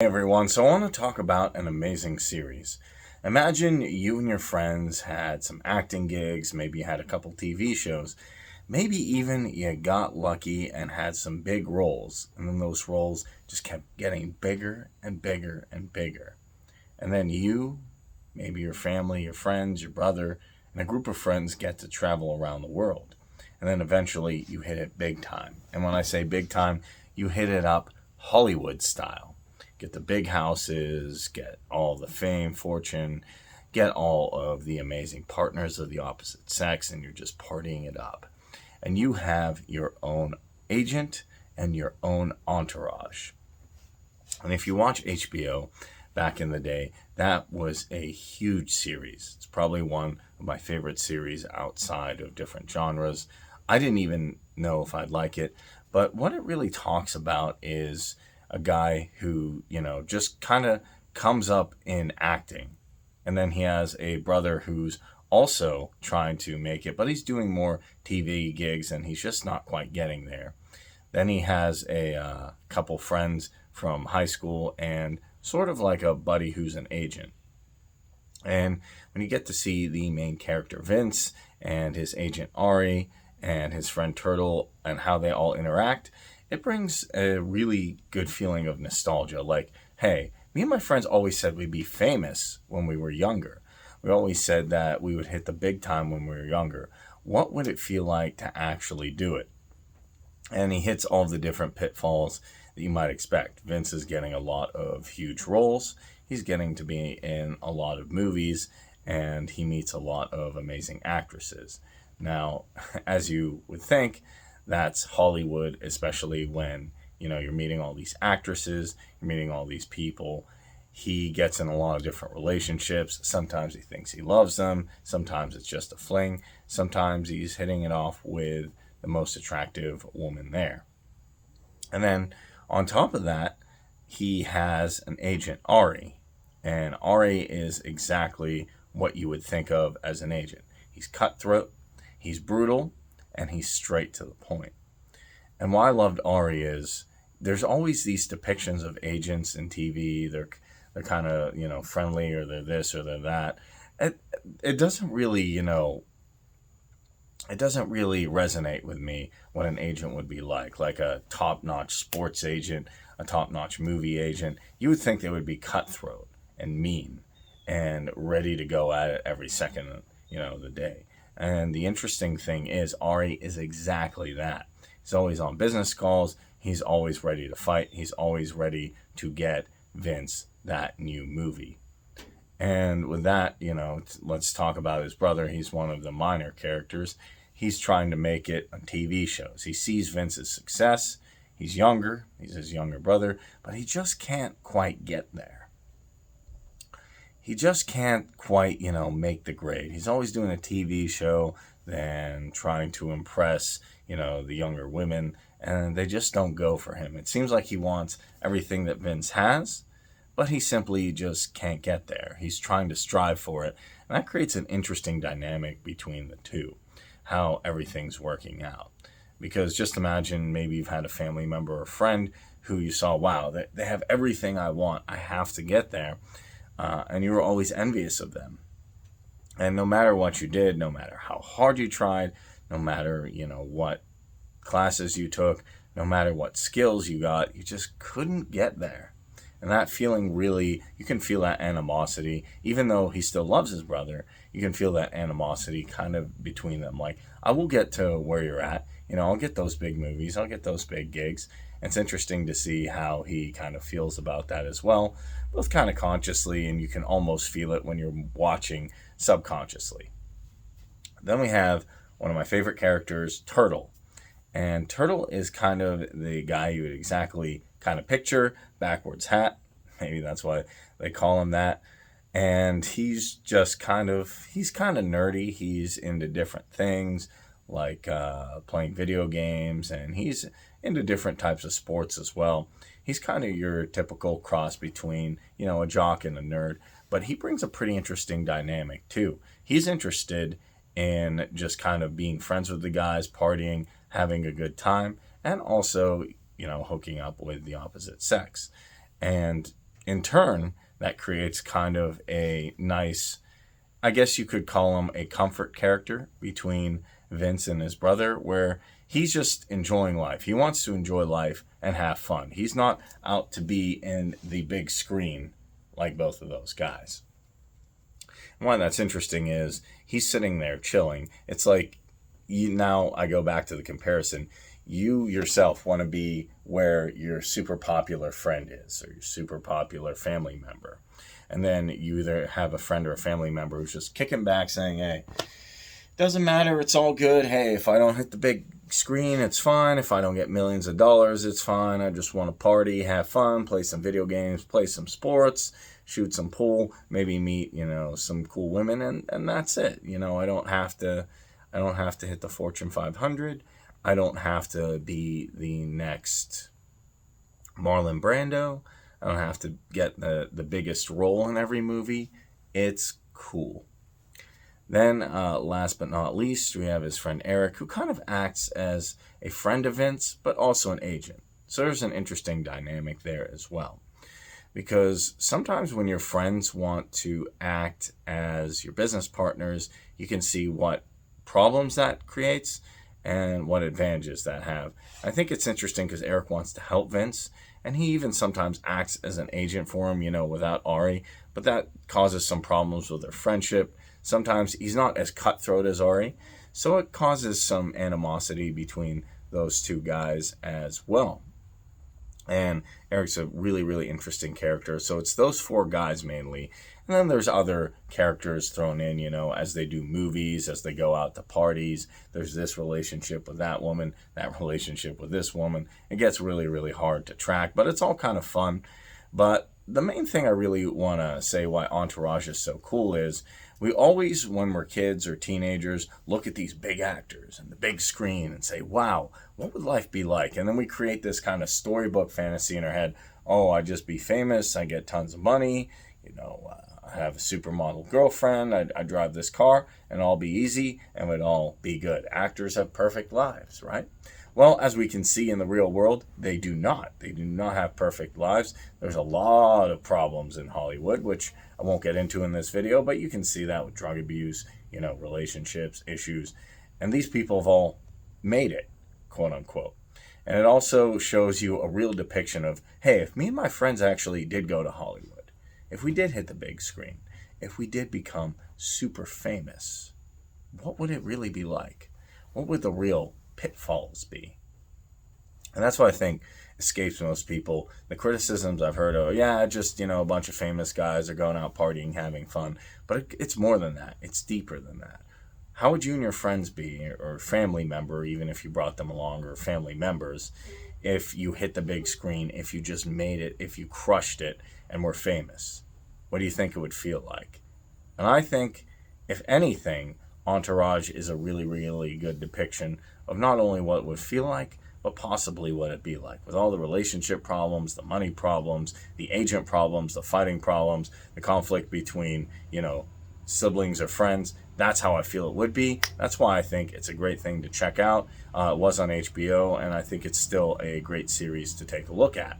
Hey everyone, so I want to talk about an amazing series. Imagine you and your friends had some acting gigs, maybe you had a couple TV shows, maybe even you got lucky and had some big roles, and then those roles just kept getting bigger and bigger and bigger. And then you, maybe your family, your friends, your brother, and a group of friends get to travel around the world. And then eventually you hit it big time. And when I say big time, you hit it up Hollywood style. Get the big houses, get all the fame, fortune, get all of the amazing partners of the opposite sex, and you're just partying it up. And you have your own agent and your own entourage. And if you watch HBO back in the day, that was a huge series. It's probably one of my favorite series outside of different genres. I didn't even know if I'd like it, but what it really talks about is a guy who, just kind of comes up in acting. And then he has a brother who's also trying to make it, but he's doing more TV gigs and he's just not quite getting there. Then he has a couple friends from high school and sort of like a buddy who's an agent. And when you get to see the main character Vince and his agent Ari and his friend Turtle and how they all interact, it brings a really good feeling of nostalgia. Like, hey, me and my friends always said we'd be famous when we were younger. We always said that we would hit the big time when we were younger. What would it feel like to actually do it? And he hits all the different pitfalls that you might expect. Vince is getting a lot of huge roles. He's getting to be in a lot of movies, and he meets a lot of amazing actresses. Now, as you would think, that's Hollywood, especially when, you're meeting all these actresses, you're meeting all these people. He gets in a lot of different relationships. Sometimes he thinks he loves them. Sometimes it's just a fling. Sometimes he's hitting it off with the most attractive woman there. And then on top of that, he has an agent, Ari. And Ari is exactly what you would think of as an agent. He's cutthroat, he's brutal, and he's straight to the point. And why I loved Ari is there's always these depictions of agents in TV. They're kind of friendly, or they're this or they're that. It doesn't really it doesn't really resonate with me what an agent would be like a top-notch sports agent, a top-notch movie agent. You would think they would be cutthroat and mean and ready to go at it every second, of the day. And the interesting thing is Ari is exactly that. He's always on business calls. He's always ready to fight. He's always ready to get Vince that new movie. And with that, let's talk about his brother. He's one of the minor characters. He's trying to make it on TV shows. He sees Vince's success. He's younger. He's his younger brother, but he just can't quite get there. He just can't quite, make the grade. He's always doing a TV show, then trying to impress, the younger women, and they just don't go for him. It seems like he wants everything that Vince has, but he simply just can't get there. He's trying to strive for it, and that creates an interesting dynamic between the two, how everything's working out. Because just imagine maybe you've had a family member or friend who you saw, wow, they have everything I want. I have to get there. And you were always envious of them. And no matter what you did, no matter how hard you tried, no matter, what classes you took, no matter what skills you got, you just couldn't get there. And that feeling really, you can feel that animosity, even though he still loves his brother, you can feel that animosity kind of between them. Like, I will get to where you're at. I'll get those big movies. I'll get those big gigs. It's interesting to see how he kind of feels about that as well, both kind of consciously, and you can almost feel it when you're watching subconsciously. Then we have one of my favorite characters, Turtle. And Turtle is kind of the guy you would exactly kind of picture, backwards hat. Maybe that's why they call him that. And he's kind of nerdy. He's into different things like playing video games, and he's into different types of sports as well. He's kind of your typical cross between, a jock and a nerd, but he brings a pretty interesting dynamic too. He's interested in just kind of being friends with the guys, partying, having a good time, and also, hooking up with the opposite sex. And in turn, that creates kind of a nice, I guess you could call him a comfort character between Vince and his brother, where he's just enjoying life. He wants to enjoy life and have fun. He's not out to be in the big screen like both of those guys. And why that's interesting is he's sitting there chilling. It's like, now I go back to the comparison. You yourself want to be where your super popular friend is, or your super popular family member. And then you either have a friend or a family member who's just kicking back saying, hey, doesn't matter, it's all good. Hey, if I don't hit the big screen, it's fine. If I don't get millions of dollars, it's fine. I just want to party, have fun, play some video games, play some sports, shoot some pool, maybe meet, some cool women, and that's it. I don't have to hit the Fortune 500. I don't have to be the next Marlon Brando. I don't have to get the biggest role in every movie. It's cool. Then, last but not least, we have his friend Eric, who kind of acts as a friend of Vince, but also an agent. So there's an interesting dynamic there as well. Because sometimes when your friends want to act as your business partners, you can see what problems that creates and what advantages that have. I think it's interesting because Eric wants to help Vince, and he even sometimes acts as an agent for him, without Ari, but that causes some problems with their friendship. Sometimes he's not as cutthroat as Ari, so it causes some animosity between those two guys as well. And Eric's a really, really interesting character. So it's those four guys mainly. And then there's other characters thrown in, as they do movies, as they go out to parties. There's this relationship with that woman, that relationship with this woman. It gets really, really hard to track, but it's all kind of fun. But the main thing I really want to say why Entourage is so cool is we always, when we're kids or teenagers, look at these big actors and the big screen and say, wow, what would life be like? And then we create this kind of storybook fantasy in our head. Oh, I just be famous. I get tons of money. I have a supermodel girlfriend. I drive this car and all be easy and it would all be good. Actors have perfect lives, right? Well, as we can see in the real world, they do not. They do not have perfect lives. There's a lot of problems in Hollywood, which I won't get into in this video, but you can see that with drug abuse, relationships, issues. And these people have all made it, quote unquote. And it also shows you a real depiction of, hey, if me and my friends actually did go to Hollywood, if we did hit the big screen, if we did become super famous, what would it really be like? What would the real pitfalls be? And that's what I think escapes most people. The criticisms I've heard are, just, a bunch of famous guys are going out partying, having fun. But it's more than that. It's deeper than that. How would you and your friends be, or family member, even if you brought them along, or family members, if you hit the big screen, if you just made it, if you crushed it, and were famous? What do you think it would feel like? And I think, if anything, Entourage is a really, really good depiction of not only what it would feel like, but possibly what it'd be like. With all the relationship problems, the money problems, the agent problems, the fighting problems, the conflict between, siblings or friends. That's how I feel it would be. That's why I think it's a great thing to check out. It was on HBO, and I think it's still a great series to take a look at.